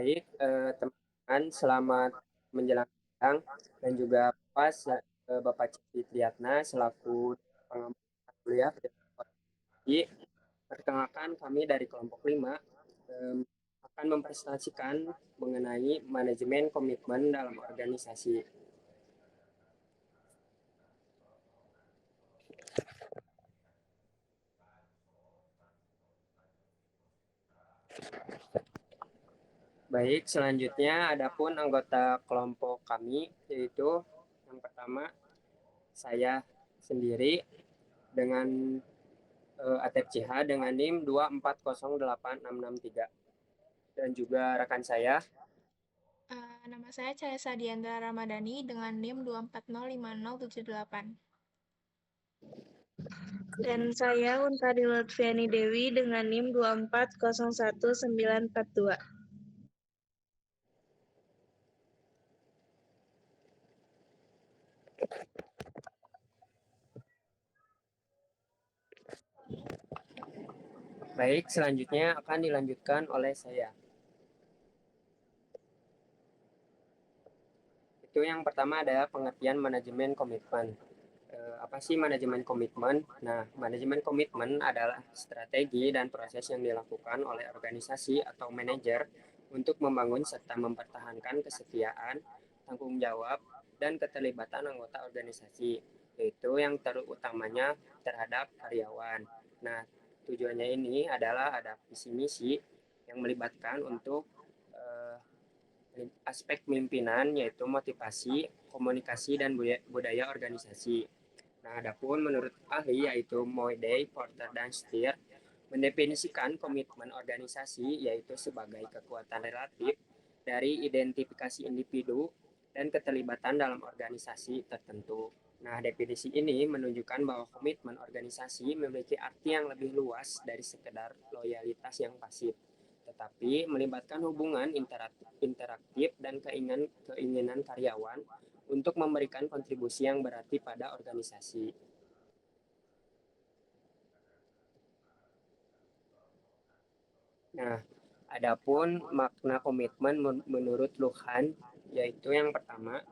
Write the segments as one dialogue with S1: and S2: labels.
S1: Baik, teman-teman, selamat menjelang siang dan juga Bapak Cici Triatna selaku pengampu kuliah di perkenalkan kami dari kelompok 5 akan mempresentasikan mengenai manajemen komitmen dalam organisasi. Baik, selanjutnya adapun anggota kelompok kami yaitu yang pertama saya sendiri dengan ATPCH dengan NIM 2408663 dan juga rekan saya.
S2: Nama saya Caesa Diandra Ramadhani dengan NIM 2405078.
S3: Dan saya Untari Lutfiani Dewi dengan NIM 2401942.
S1: Baik, selanjutnya akan dilanjutkan oleh saya. Itu yang pertama adalah pengertian manajemen komitmen. Apa sih manajemen komitmen? Nah, manajemen komitmen adalah strategi dan proses yang dilakukan oleh organisasi atau manajer untuk membangun serta mempertahankan kesetiaan, tanggung jawab, dan keterlibatan anggota organisasi, yaitu yang terutamanya terhadap karyawan. Nah, tujuannya ini adalah ada visi misi yang melibatkan untuk eh, aspek pemimpinan yaitu motivasi, komunikasi, dan budaya organisasi. Nah, adapun menurut ahli yaitu Moiday, Porter, dan Stier mendefinisikan komitmen organisasi yaitu sebagai kekuatan relatif dari identifikasi individu dan keterlibatan dalam organisasi tertentu. Nah, definisi ini menunjukkan bahwa komitmen organisasi memiliki arti yang lebih luas dari sekedar loyalitas yang pasif, tetapi melibatkan hubungan interaktif dan keinginan karyawan untuk memberikan kontribusi yang berarti pada organisasi. Nah, adapun makna komitmen menurut Luhan, yaitu yang pertama,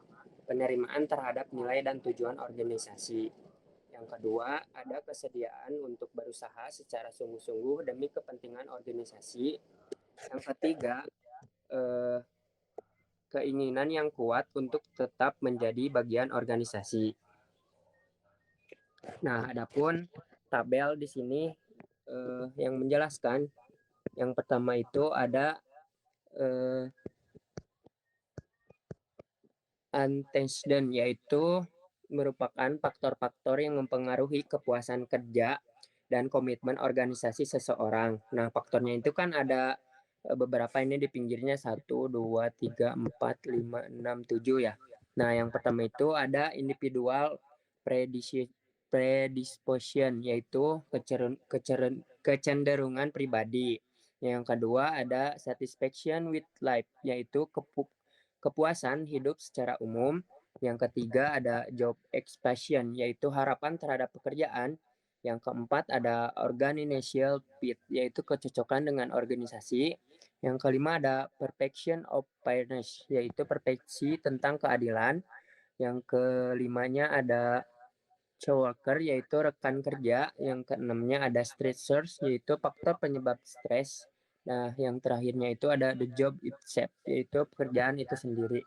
S1: penerimaan terhadap nilai dan tujuan organisasi. Yang kedua, ada kesediaan untuk berusaha secara sungguh-sungguh demi kepentingan organisasi. Yang ketiga, eh, keinginan yang kuat untuk tetap menjadi bagian organisasi. Nah, adapun tabel di sini yang menjelaskan yang pertama itu ada eh, antecedent, yaitu merupakan faktor-faktor yang mempengaruhi kepuasan kerja dan komitmen organisasi seseorang. Nah, faktornya itu kan ada beberapa ini di pinggirnya 1, 2, 3, 4, 5, 6, 7 ya. Nah, yang pertama itu ada individual predisposition, yaitu kecenderungan pribadi. Yang kedua ada satisfaction with life, yaitu kepuasan hidup secara umum. Yang ketiga ada job expansion, yaitu harapan terhadap pekerjaan. Yang keempat ada organizational fit, yaitu kecocokan dengan organisasi. Yang kelima ada perfection of fairness, yaitu perfeksi tentang keadilan. Yang kelimanya ada coworker, yaitu rekan kerja. Yang keenamnya ada stressors, yaitu faktor penyebab stres. Nah, yang terakhirnya itu ada the job itself, yaitu pekerjaan itu sendiri.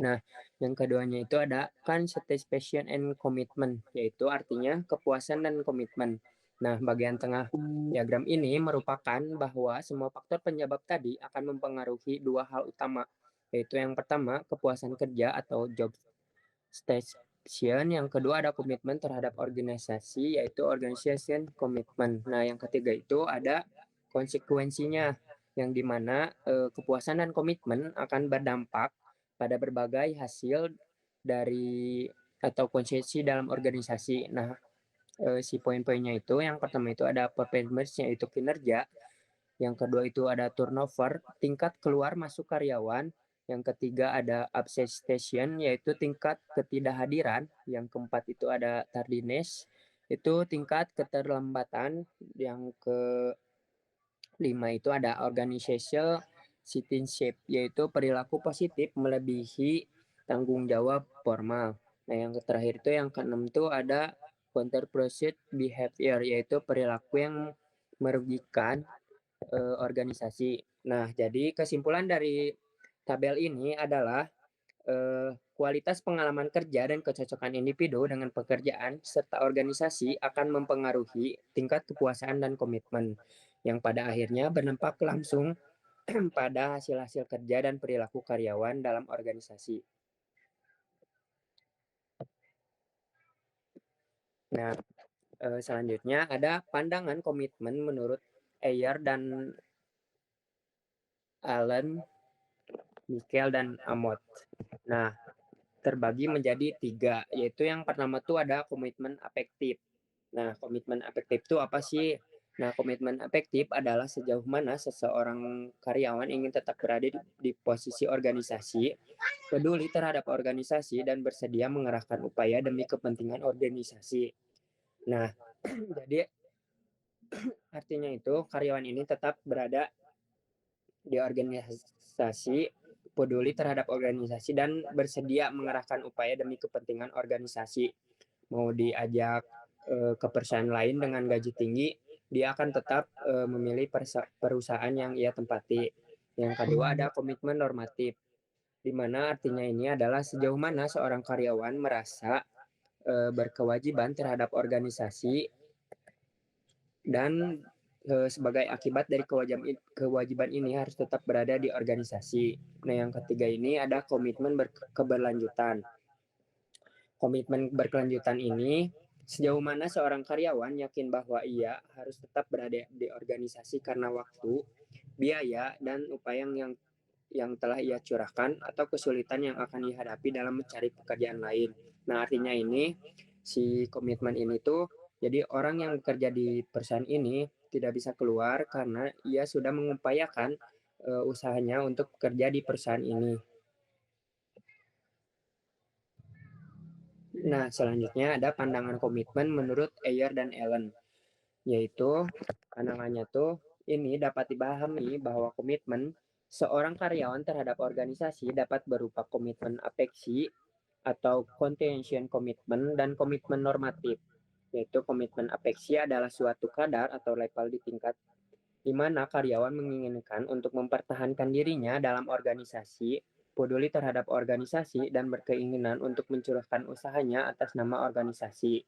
S1: Nah, yang keduanya itu ada kan satisfaction and commitment, yaitu artinya kepuasan dan komitmen. Nah, bagian tengah diagram ini merupakan bahwa semua faktor penyebab tadi akan mempengaruhi dua hal utama, yaitu yang pertama kepuasan kerja atau job satisfaction, yang kedua ada komitmen terhadap organisasi, yaitu organization commitment. Nah, yang ketiga itu ada konsekuensinya, yang dimana kepuasan dan komitmen akan berdampak pada berbagai hasil dari atau konsesi dalam organisasi. Nah, si poin-poinnya itu yang pertama itu ada performance, yaitu kinerja. Yang kedua itu ada turnover, tingkat keluar masuk karyawan. Yang ketiga ada absenteeism, yaitu tingkat ketidakhadiran. Yang keempat itu ada tardiness, itu tingkat keterlambatan. Yang kelima itu ada organizational citizenship, yaitu perilaku positif melebihi tanggung jawab formal. Nah, yang terakhir itu yang keenam itu ada counterproductive behavior, yaitu perilaku yang merugikan organisasi. Nah, jadi kesimpulan dari tabel ini adalah kualitas pengalaman kerja dan kecocokan individu dengan pekerjaan serta organisasi akan mempengaruhi tingkat kepuasan dan komitmen yang pada akhirnya berdampak langsung pada hasil-hasil kerja dan perilaku karyawan dalam organisasi. Nah, selanjutnya ada pandangan komitmen menurut Ayer dan Allen, Michael dan Amott. Nah, terbagi menjadi 3, yaitu yang pertama tuh ada komitmen afektif. Nah, komitmen afektif itu apa sih? Nah, komitmen afektif adalah sejauh mana seseorang karyawan ingin tetap berada di posisi organisasi, peduli terhadap organisasi, dan bersedia mengerahkan upaya demi kepentingan organisasi. Nah, jadi artinya itu karyawan ini tetap berada di organisasi, peduli terhadap organisasi, dan bersedia mengerahkan upaya demi kepentingan organisasi. Mau diajak ke perusahaan lain dengan gaji tinggi, dia akan tetap memilih perusahaan yang ia tempati. Yang kedua ada komitmen normatif, di mana artinya ini adalah sejauh mana seorang karyawan merasa berkewajiban terhadap organisasi dan sebagai akibat dari kewajiban ini harus tetap berada di organisasi. Nah, yang ketiga ini ada komitmen keberlanjutan. Komitmen berkelanjutan ini sejauh mana seorang karyawan yakin bahwa ia harus tetap berada di organisasi karena waktu, biaya, dan upaya yang telah ia curahkan atau kesulitan yang akan dihadapi dalam mencari pekerjaan lain. Nah, artinya ini si komitmen ini tuh jadi orang yang bekerja di perusahaan ini tidak bisa keluar karena ia sudah mengupayakan usahanya untuk bekerja di perusahaan ini. Nah, selanjutnya ada pandangan komitmen menurut Ayer dan Allen, yaitu pandangannya tuh ini dapat dipahami bahwa komitmen seorang karyawan terhadap organisasi dapat berupa komitmen afeksi atau contention komitmen dan komitmen normatif, yaitu komitmen afeksi adalah suatu kadar atau level di tingkat di mana karyawan menginginkan untuk mempertahankan dirinya dalam organisasi, peduli terhadap organisasi, dan berkeinginan untuk mencurahkan usahanya atas nama organisasi.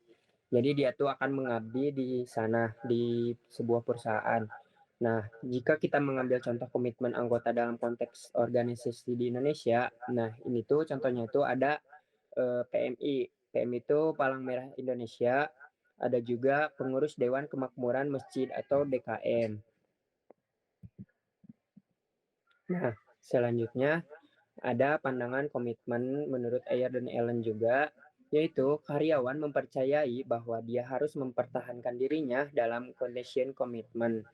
S1: Jadi dia tuh akan mengabdi di sana, di sebuah perusahaan. Nah, jika kita mengambil contoh komitmen anggota dalam konteks organisasi di Indonesia, nah ini tuh contohnya itu ada PMI. PMI itu Palang Merah Indonesia, ada juga pengurus Dewan Kemakmuran Masjid atau DKM. Nah, selanjutnya ada pandangan komitmen menurut Ayer dan Allen juga, yaitu karyawan mempercayai bahwa dia harus mempertahankan dirinya dalam condition komitmen,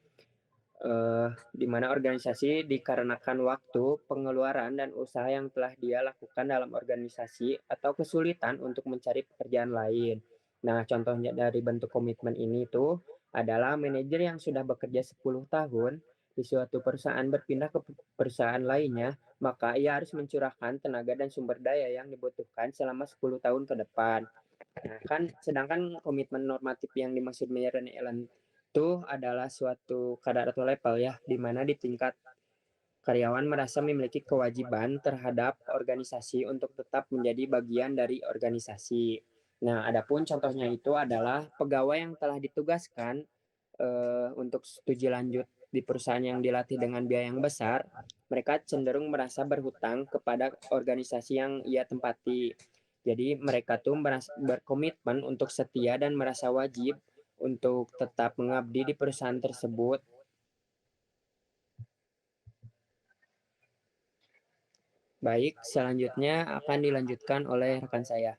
S1: di mana organisasi dikarenakan waktu, pengeluaran, dan usaha yang telah dia lakukan dalam organisasi atau kesulitan untuk mencari pekerjaan lain. Nah, contohnya dari bentuk komitmen ini tuh adalah manajer yang sudah bekerja 10 tahun di suatu perusahaan berpindah ke perusahaan lainnya, maka ia harus mencurahkan tenaga dan sumber daya yang dibutuhkan selama 10 tahun ke depan. Nah, kan sedangkan komitmen normatif yang dimaksud Meyer dan Ellen itu adalah suatu kadar atau level ya, di mana di tingkat karyawan merasa memiliki kewajiban terhadap organisasi untuk tetap menjadi bagian dari organisasi. Nah, adapun contohnya itu adalah pegawai yang telah ditugaskan untuk studi lanjut di perusahaan yang dilatih dengan biaya yang besar, mereka cenderung merasa berhutang kepada organisasi yang ia tempati. Jadi mereka tuh berkomitmen untuk setia dan merasa wajib untuk tetap mengabdi di perusahaan tersebut. Baik, selanjutnya akan dilanjutkan oleh rekan saya.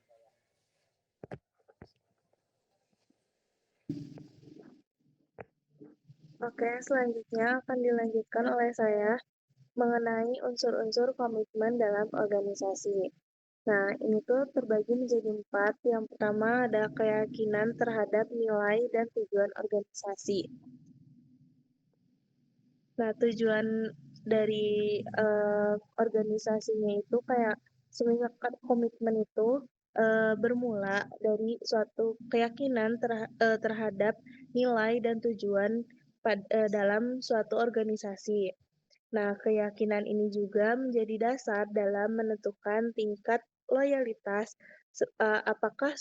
S3: Oke, selanjutnya akan dilanjutkan oleh saya mengenai unsur-unsur komitmen dalam organisasi. Nah, ini tuh terbagi menjadi 4. Yang pertama ada keyakinan terhadap nilai dan tujuan organisasi. Nah, tujuan dari organisasinya itu kayak semenjak komitmen itu bermula dari suatu keyakinan terhadap nilai dan tujuan dalam suatu organisasi. Nah, keyakinan ini juga menjadi dasar dalam menentukan tingkat loyalitas, apakah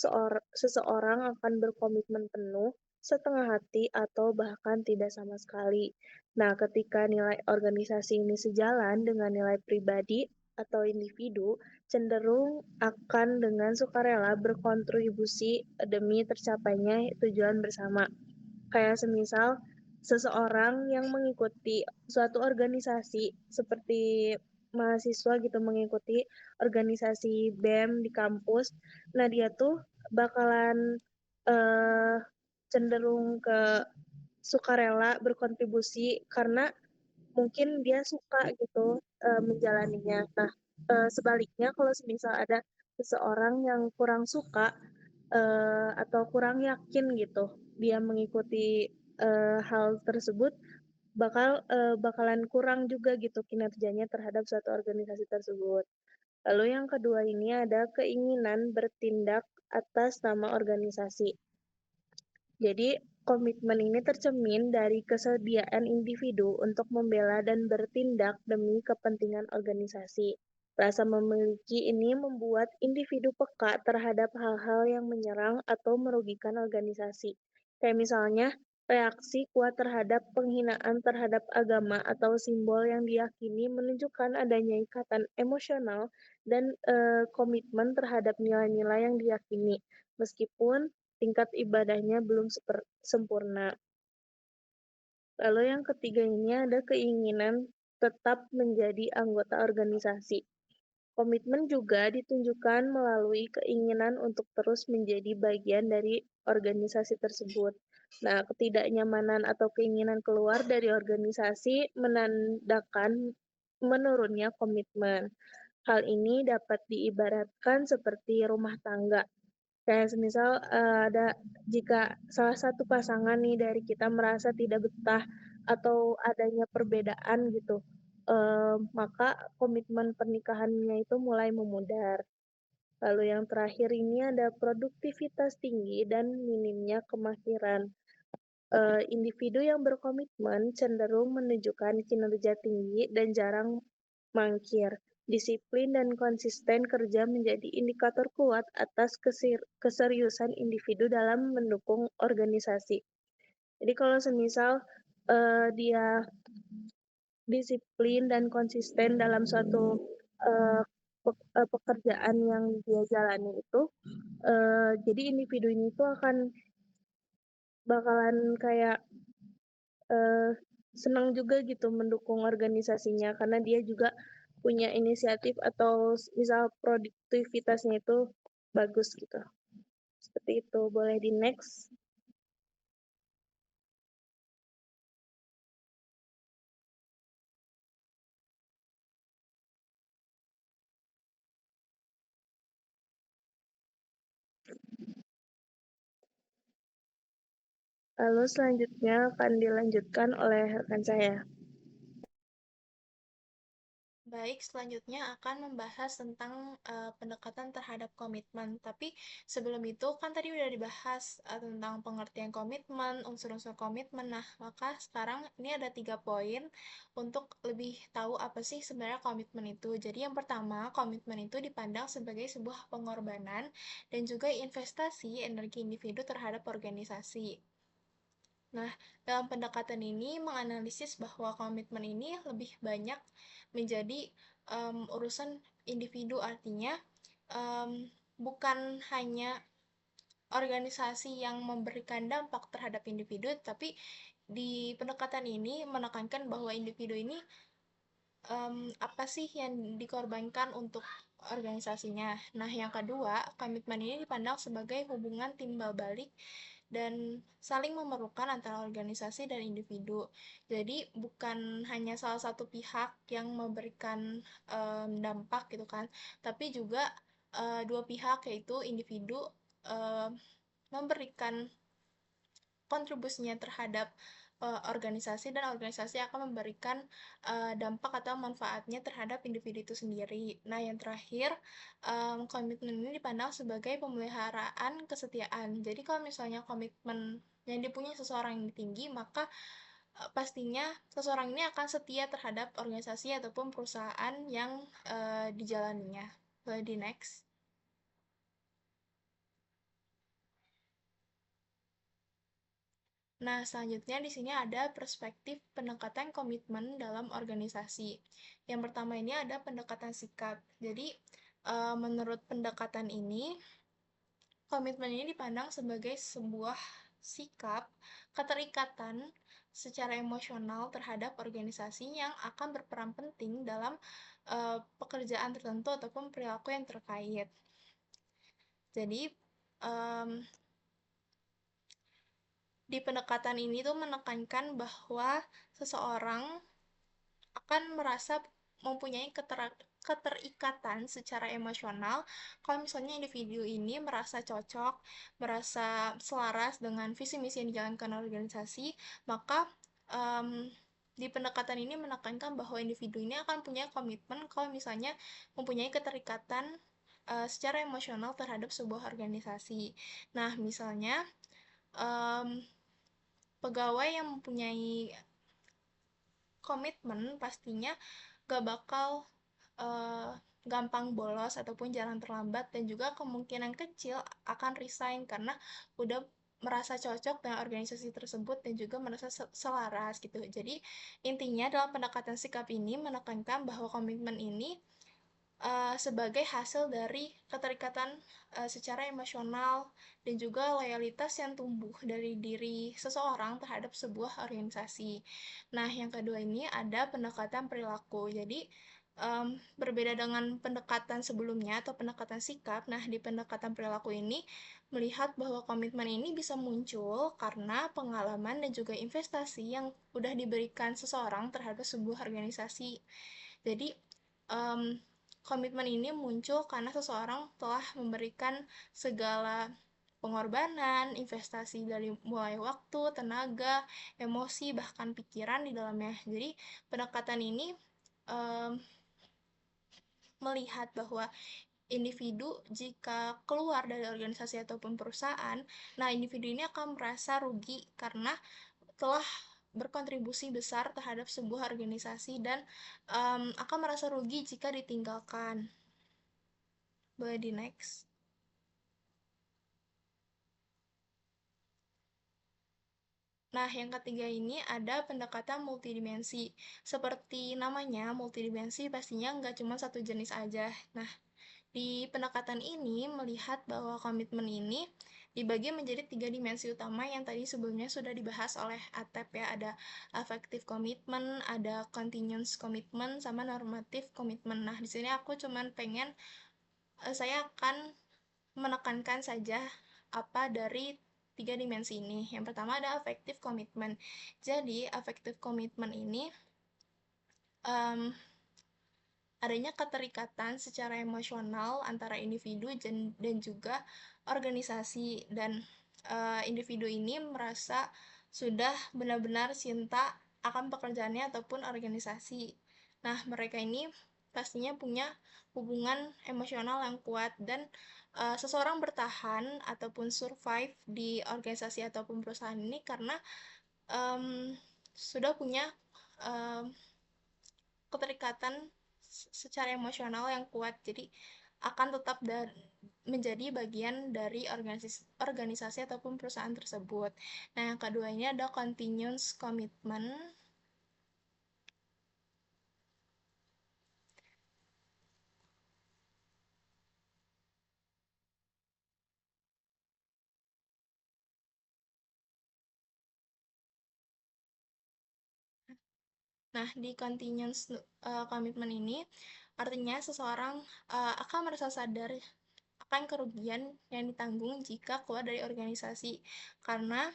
S3: seseorang akan berkomitmen penuh, setengah hati, atau bahkan tidak sama sekali. Nah, ketika nilai organisasi ini sejalan dengan nilai pribadi atau individu, cenderung akan dengan sukarela berkontribusi demi tercapainya tujuan bersama. Kayak semisal seseorang yang mengikuti suatu organisasi seperti mahasiswa gitu mengikuti organisasi BEM di kampus. Nah, dia tuh bakalan eh, cenderung ke sukarela berkontribusi karena mungkin dia suka gitu menjalaninya. Nah, sebaliknya kalau semisal ada seseorang yang kurang suka atau kurang yakin gitu dia mengikuti hal tersebut bakalan kurang juga gitu kinerjanya terhadap suatu organisasi tersebut. Lalu yang kedua ini ada keinginan bertindak atas nama organisasi. Jadi komitmen ini tercermin dari kesediaan individu untuk membela dan bertindak demi kepentingan organisasi. Rasa memiliki ini membuat individu peka terhadap hal-hal yang menyerang atau merugikan organisasi. Kayak misalnya reaksi kuat terhadap penghinaan terhadap agama atau simbol yang diyakini menunjukkan adanya ikatan emosional dan komitmen terhadap nilai-nilai yang diyakini, meskipun tingkat ibadahnya belum sempurna. Lalu yang ketiga ini ada keinginan tetap menjadi anggota organisasi. Komitmen juga ditunjukkan melalui keinginan untuk terus menjadi bagian dari organisasi tersebut. Nah, ketidaknyamanan atau keinginan keluar dari organisasi menandakan menurunnya komitmen. Hal ini dapat diibaratkan seperti rumah tangga. Kayak semisal ada jika salah satu pasangan nih dari kita merasa tidak betah atau adanya perbedaan gitu, maka komitmen pernikahannya itu mulai memudar. Lalu yang terakhir ini ada produktivitas tinggi dan minimnya kemahiran. Individu yang berkomitmen cenderung menunjukkan kinerja tinggi dan jarang mangkir. Disiplin dan konsisten kerja menjadi indikator kuat atas keseriusan individu dalam mendukung organisasi. Jadi kalau semisal dia disiplin dan konsisten dalam suatu uh, pekerjaan yang dia jalani itu, jadi individu ini tuh akan bakalan kayak uh, senang juga gitu mendukung organisasinya karena dia juga punya inisiatif atau misal produktivitasnya itu bagus gitu. Seperti itu. Boleh di next. Lalu selanjutnya akan dilanjutkan oleh rekan saya.
S2: Baik, selanjutnya akan membahas tentang pendekatan terhadap komitmen. Tapi sebelum itu kan tadi udah dibahas tentang pengertian komitmen, unsur-unsur komitmen. Nah, maka sekarang ini ada 3 poin untuk lebih tahu apa sih sebenarnya komitmen itu. Jadi yang pertama, komitmen itu dipandang sebagai sebuah pengorbanan dan juga investasi energi individu terhadap organisasi. Nah, dalam pendekatan ini menganalisis bahwa komitmen ini lebih banyak menjadi urusan individu, artinya bukan hanya organisasi yang memberikan dampak terhadap individu, tapi di pendekatan ini menekankan bahwa individu ini apa sih yang dikorbankan untuk organisasinya. Nah, yang kedua, komitmen ini dipandang sebagai hubungan timbal balik dan saling memerlukan antara organisasi dan individu. Jadi bukan hanya salah satu pihak yang memberikan dampak gitu kan, tapi juga dua pihak yaitu individu memberikan kontribusinya terhadap organisasi dan organisasi akan memberikan dampak atau manfaatnya terhadap individu itu sendiri. Nah, yang terakhir, komitmen ini dipandang sebagai pemeliharaan kesetiaan. Jadi kalau misalnya komitmen yang dipunyai seseorang ini tinggi, maka pastinya seseorang ini akan setia terhadap organisasi ataupun perusahaan yang dijalaninya. Boleh di next. Nah, selanjutnya di sini ada perspektif pendekatan komitmen dalam organisasi. Yang pertama ini ada pendekatan sikap. Jadi, menurut pendekatan ini, komitmen ini dipandang sebagai sebuah sikap keterikatan secara emosional terhadap organisasi yang akan berperan penting dalam pekerjaan tertentu ataupun perilaku yang terkait. Jadi, um, di pendekatan ini tuh menekankan bahwa seseorang akan merasa mempunyai keterikatan secara emosional kalau misalnya individu ini merasa cocok, merasa selaras dengan visi misi yang dijalankan organisasi, maka um, di pendekatan ini menekankan bahwa individu ini akan punya komitmen kalau misalnya mempunyai keterikatan secara emosional terhadap sebuah organisasi. Nah, misalnya um, pegawai yang mempunyai komitmen pastinya gak bakal uh, gampang bolos ataupun jalan terlambat dan juga kemungkinan kecil akan resign karena udah merasa cocok dengan organisasi tersebut dan juga merasa selaras gitu. Jadi intinya dalam pendekatan sikap ini menekankan bahwa komitmen ini sebagai hasil dari keterikatan secara emosional dan juga loyalitas yang tumbuh dari diri seseorang terhadap sebuah organisasi. Nah, yang kedua ini ada pendekatan perilaku. Jadi, berbeda dengan pendekatan sebelumnya atau pendekatan sikap, nah di pendekatan perilaku ini melihat bahwa komitmen ini bisa muncul karena pengalaman dan juga investasi yang udah diberikan seseorang terhadap sebuah organisasi. Jadi, um, komitmen ini muncul karena seseorang telah memberikan segala pengorbanan, investasi dari mulai waktu, tenaga, emosi, bahkan pikiran di dalamnya. Jadi, pendekatan ini um, melihat bahwa individu jika keluar dari organisasi ataupun perusahaan, nah individu ini akan merasa rugi karena telah berkontribusi besar terhadap sebuah organisasi dan akan merasa rugi jika ditinggalkan. Boleh di next. Nah, yang ketiga ini ada pendekatan multidimensi. Seperti namanya, multidimensi pastinya nggak cuma satu jenis aja. Nah, di pendekatan ini melihat bahwa komitmen ini dibagi menjadi 3 dimensi utama yang tadi sebelumnya sudah dibahas oleh Atep ya. Ada affective commitment, ada continuous commitment, sama normative commitment. Nah, di sini aku cuman pengen, saya akan menekankan saja apa dari 3 dimensi ini. Yang pertama ada affective commitment. Jadi, affective commitment ini um, adanya keterikatan secara emosional antara individu dan juga organisasi dan individu ini merasa sudah benar-benar cinta akan pekerjaannya ataupun organisasi. Nah, mereka ini pastinya punya hubungan emosional yang kuat dan seseorang bertahan ataupun survive di organisasi ataupun perusahaan ini karena um, sudah punya um, keterikatan secara emosional yang kuat, jadi akan tetap menjadi bagian dari organisasi ataupun perusahaan tersebut. Nah, yang kedua ini ada continuous commitment. Nah, di continuous commitment ini artinya seseorang akan merasa sadar akan kerugian yang ditanggung jika keluar dari organisasi karena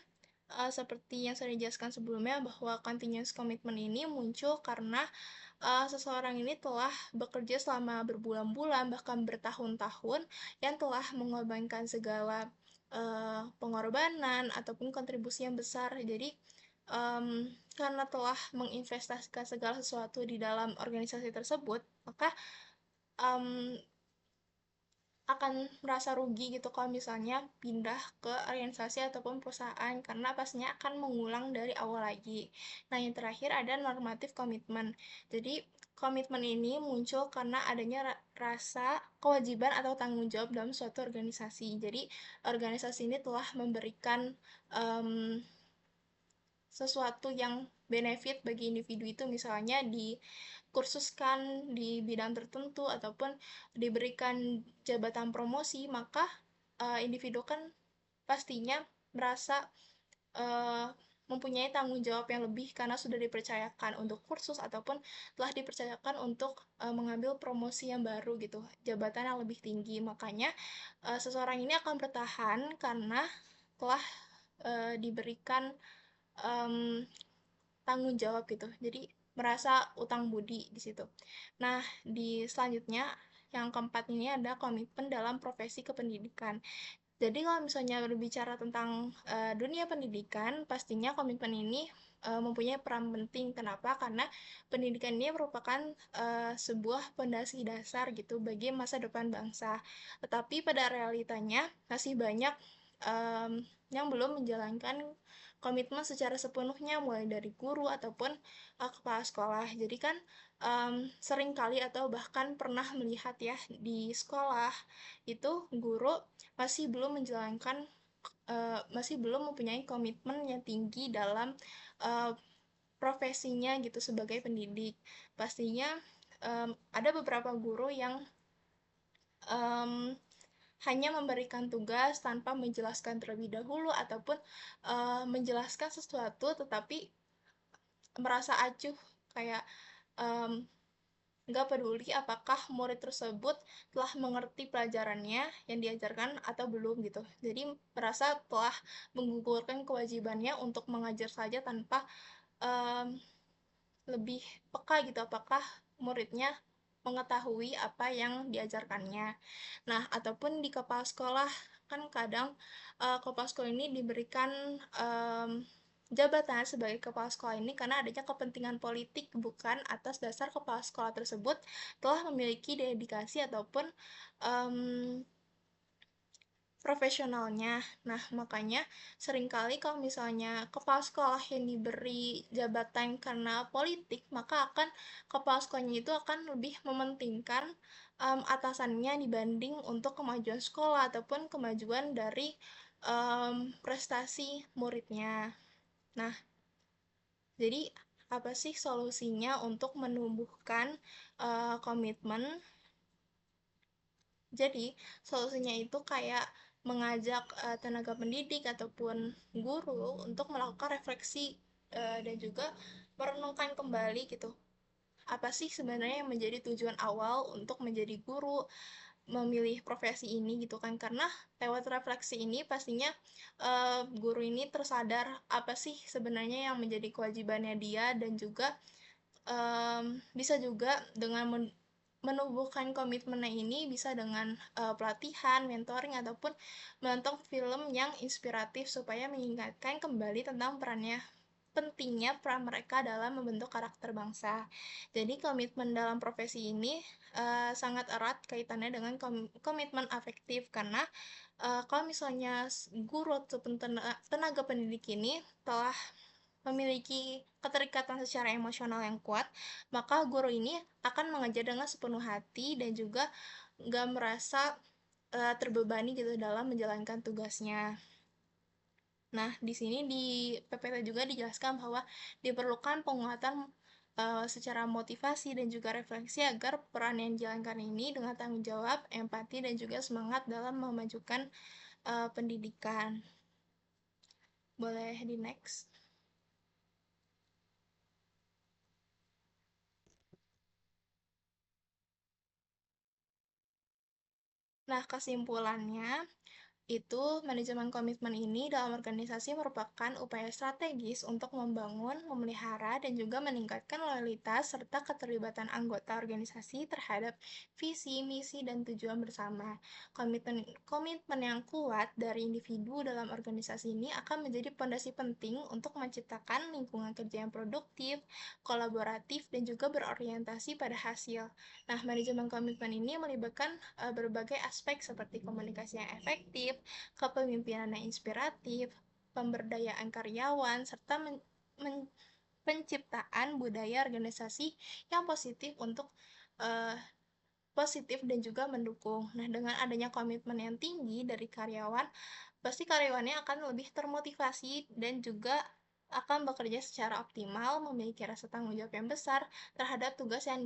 S2: seperti yang sudah dijelaskan sebelumnya bahwa continuous commitment ini muncul karena seseorang ini telah bekerja selama berbulan-bulan bahkan bertahun-tahun yang telah mengorbankan segala pengorbanan ataupun kontribusi yang besar. Jadi karena telah menginvestasikan segala sesuatu di dalam organisasi tersebut, maka um, akan merasa rugi gitu kalau misalnya pindah ke organisasi ataupun perusahaan karena pastinya akan mengulang dari awal lagi. Nah, yang terakhir ada normatif komitmen. Jadi, komitmen ini muncul karena adanya rasa kewajiban atau tanggung jawab dalam suatu organisasi. Jadi, organisasi ini telah memberikan um, sesuatu yang benefit bagi individu itu, misalnya dikursuskan di bidang tertentu ataupun diberikan jabatan promosi, maka individu kan pastinya merasa uh, mempunyai tanggung jawab yang lebih karena sudah dipercayakan untuk kursus ataupun telah dipercayakan untuk mengambil promosi yang baru gitu, jabatan yang lebih tinggi. Makanya seseorang ini akan bertahan karena telah diberikan um, tanggung jawab gitu. Jadi merasa utang budi di situ. Nah, di selanjutnya yang keempat ini ada komitmen dalam profesi kependidikan. Jadi kalau misalnya berbicara tentang dunia pendidikan, pastinya komitmen ini mempunyai peran penting. Kenapa? Karena pendidikan ini merupakan sebuah fondasi dasar gitu bagi masa depan bangsa. Tetapi pada realitanya masih banyak yang belum menjalankan komitmen secara sepenuhnya, mulai dari guru ataupun kepala sekolah. Jadi kan sering kali atau bahkan pernah melihat ya di sekolah itu guru masih belum menjalankan masih belum mempunyai komitmen yang tinggi dalam uh, profesinya gitu sebagai pendidik. Pastinya ada beberapa guru yang um, hanya memberikan tugas tanpa menjelaskan terlebih dahulu ataupun menjelaskan sesuatu tetapi merasa acuh kayak um, nggak peduli apakah murid tersebut telah mengerti pelajarannya yang diajarkan atau belum gitu. Jadi merasa telah menggugurkan kewajibannya untuk mengajar saja tanpa um, lebih peka gitu apakah muridnya mengetahui apa yang diajarkannya. Nah, ataupun di kepala sekolah kan kadang kepala sekolah ini diberikan um, jabatan sebagai kepala sekolah ini karena adanya kepentingan politik, bukan atas dasar kepala sekolah tersebut telah memiliki dedikasi ataupun um, profesionalnya. Nah, makanya seringkali kalau misalnya kepala sekolah yang diberi jabatan karena politik, maka akan kepala sekolahnya itu akan lebih mementingkan atasannya dibanding untuk kemajuan sekolah ataupun kemajuan dari prestasi muridnya. Nah, jadi apa sih solusinya untuk menumbuhkan komitmen? Jadi, solusinya itu kayak mengajak tenaga pendidik ataupun guru untuk melakukan refleksi dan juga merenungkan kembali gitu. Apa sih sebenarnya yang menjadi tujuan awal untuk menjadi guru, memilih profesi ini gitu kan? Karena lewat refleksi ini pastinya guru ini tersadar apa sih sebenarnya yang menjadi kewajibannya dia dan juga bisa juga dengan menumbuhkan komitmennya ini bisa dengan pelatihan, mentoring, ataupun menonton film yang inspiratif supaya mengingatkan kembali tentang pentingnya peran mereka dalam membentuk karakter bangsa. Jadi komitmen dalam profesi ini sangat erat kaitannya dengan komitmen afektif karena kalau misalnya guru ataupun tenaga pendidik ini telah memiliki keterikatan secara emosional yang kuat, maka guru ini akan mengajar dengan sepenuh hati dan juga nggak merasa terbebani gitu dalam menjalankan tugasnya. Nah, di sini di PPT juga dijelaskan bahwa diperlukan penguatan secara motivasi dan juga refleksi agar peran yang dijalankan ini dengan tanggung jawab, empati, dan juga semangat dalam memajukan pendidikan. Boleh di next. Nah, kesimpulannya, itu, manajemen komitmen ini dalam organisasi merupakan upaya strategis untuk membangun, memelihara, dan juga meningkatkan loyalitas serta keterlibatan anggota organisasi terhadap visi, misi, dan tujuan bersama. Komitmen yang kuat dari individu dalam organisasi ini akan menjadi pondasi penting untuk menciptakan lingkungan kerja yang produktif, kolaboratif, dan juga berorientasi pada hasil. Nah, manajemen komitmen ini melibatkan berbagai aspek seperti komunikasi yang efektif, kepemimpinan yang inspiratif, pemberdayaan karyawan, serta penciptaan budaya organisasi yang positif dan juga mendukung. Nah, dengan adanya komitmen yang tinggi dari karyawan, pasti karyawannya akan lebih termotivasi dan juga akan bekerja secara optimal, memiliki rasa tanggung jawab yang besar terhadap tugas yang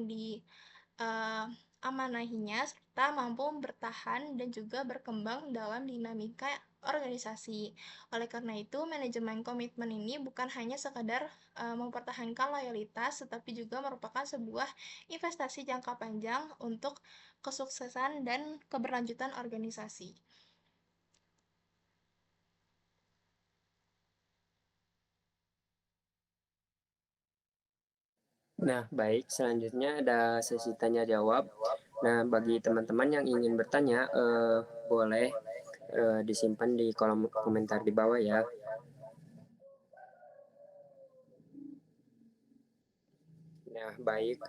S2: amanahinya, serta mampu bertahan dan juga berkembang dalam dinamika organisasi. Oleh karena itu, manajemen komitmen ini bukan hanya sekadar mempertahankan loyalitas, tetapi juga merupakan sebuah investasi jangka panjang untuk kesuksesan dan keberlanjutan organisasi.
S1: Nah, baik, selanjutnya ada sesi tanya jawab. Nah, bagi teman-teman yang ingin bertanya, boleh disimpan di kolom komentar di bawah ya. Nah, baik,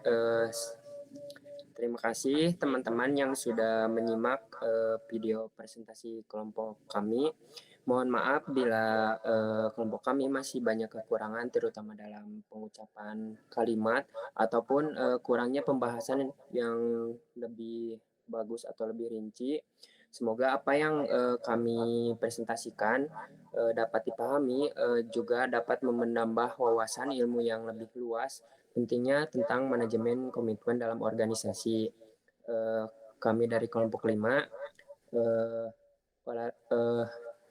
S1: terima kasih teman-teman yang sudah menyimak video presentasi kelompok kami. Mohon maaf bila kelompok kami masih banyak kekurangan, terutama dalam pengucapan kalimat ataupun kurangnya pembahasan yang lebih bagus atau lebih rinci. Semoga apa yang kami presentasikan dapat dipahami, juga dapat menambah wawasan ilmu yang lebih luas, pentingnya tentang manajemen komitmen dalam organisasi. Kami dari kelompok 5,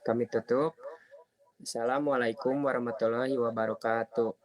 S1: kami tutup. Assalamualaikum warahmatullahi wabarakatuh.